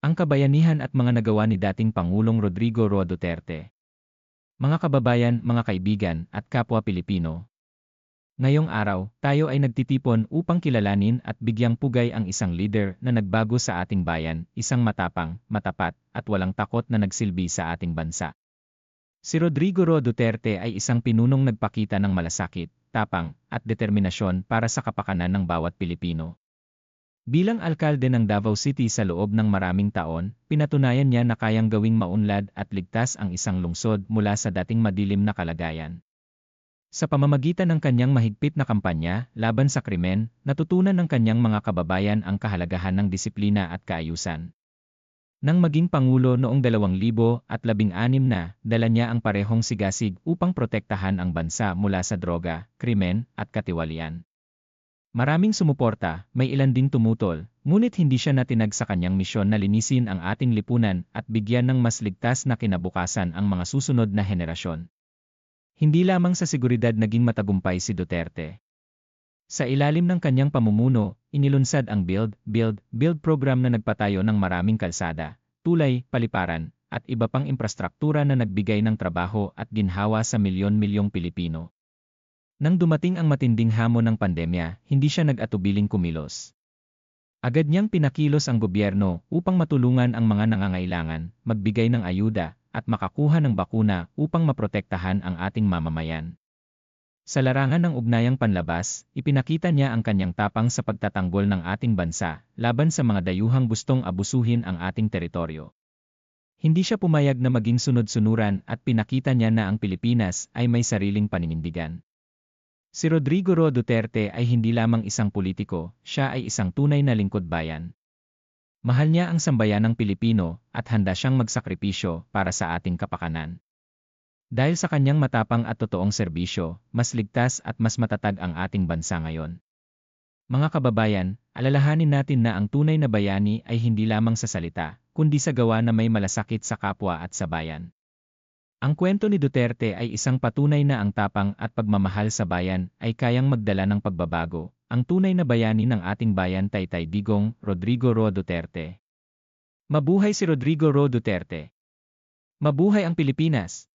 Ang kabayanihan at mga nagawa ni dating Pangulong Rodrigo Roa Duterte. Mga kababayan, mga kaibigan, at kapwa Pilipino. Ngayong araw, tayo ay nagtitipon upang kilalanin at bigyang pugay ang isang leader na nagbago sa ating bayan, isang matapang, matapat, at walang takot na nagsilbi sa ating bansa. Si Rodrigo Roa Duterte ay isang pinunong nagpakita ng malasakit, tapang, at determinasyon para sa kapakanan ng bawat Pilipino. Bilang alkalde ng Davao City sa loob ng maraming taon, pinatunayan niya na kayang gawing maunlad at ligtas ang isang lungsod mula sa dating madilim na kalagayan. Sa pamamagitan ng kanyang mahigpit na kampanya laban sa krimen, natutunan ng kanyang mga kababayan ang kahalagahan ng disiplina at kaayusan. Nang maging Pangulo noong 2016 na, dala niya ang parehong sigasig upang protektahan ang bansa mula sa droga, krimen, at katiwalian. Maraming sumuporta, may ilan ding tumutol, ngunit hindi siya natinag sa kanyang misyon na linisin ang ating lipunan at bigyan ng mas ligtas na kinabukasan ang mga susunod na henerasyon. Hindi lamang sa seguridad naging matagumpay si Duterte. Sa ilalim ng kanyang pamumuno, inilunsad ang Build program na nagpatayo ng maraming kalsada, tulay, paliparan, at iba pang infrastruktura na nagbigay ng trabaho at ginhawa sa milyon-milyong Pilipino. Nang dumating ang matinding hamon ng pandemya, hindi siya nag-atubiling kumilos. Agad niyang pinakilos ang gobyerno upang matulungan ang mga nangangailangan, magbigay ng ayuda, at makakuha ng bakuna upang maprotektahan ang ating mamamayan. Sa larangan ng ugnayang panlabas, ipinakita niya ang kanyang tapang sa pagtatanggol ng ating bansa laban sa mga dayuhang gustong abusuhin ang ating teritoryo. Hindi siya pumayag na maging sunod-sunuran at pinakita niya na ang Pilipinas ay may sariling paninindigan. Si Rodrigo Roa Duterte ay hindi lamang isang politiko, siya ay isang tunay na lingkod bayan. Mahal niya ang sambayanang Pilipino at handa siyang magsakripisyo para sa ating kapakanan. Dahil sa kanyang matapang at totoong serbisyo, mas ligtas at mas matatag ang ating bansa ngayon. Mga kababayan, alalahanin natin na ang tunay na bayani ay hindi lamang sa salita, kundi sa gawa na may malasakit sa kapwa at sa bayan. Ang kwento ni Duterte ay isang patunay na ang tapang at pagmamahal sa bayan ay kayang magdala ng pagbabago. Ang tunay na bayani ng ating bayan Taytay Digong, Rodrigo Roa Duterte. Mabuhay si Rodrigo Roa Duterte! Mabuhay ang Pilipinas!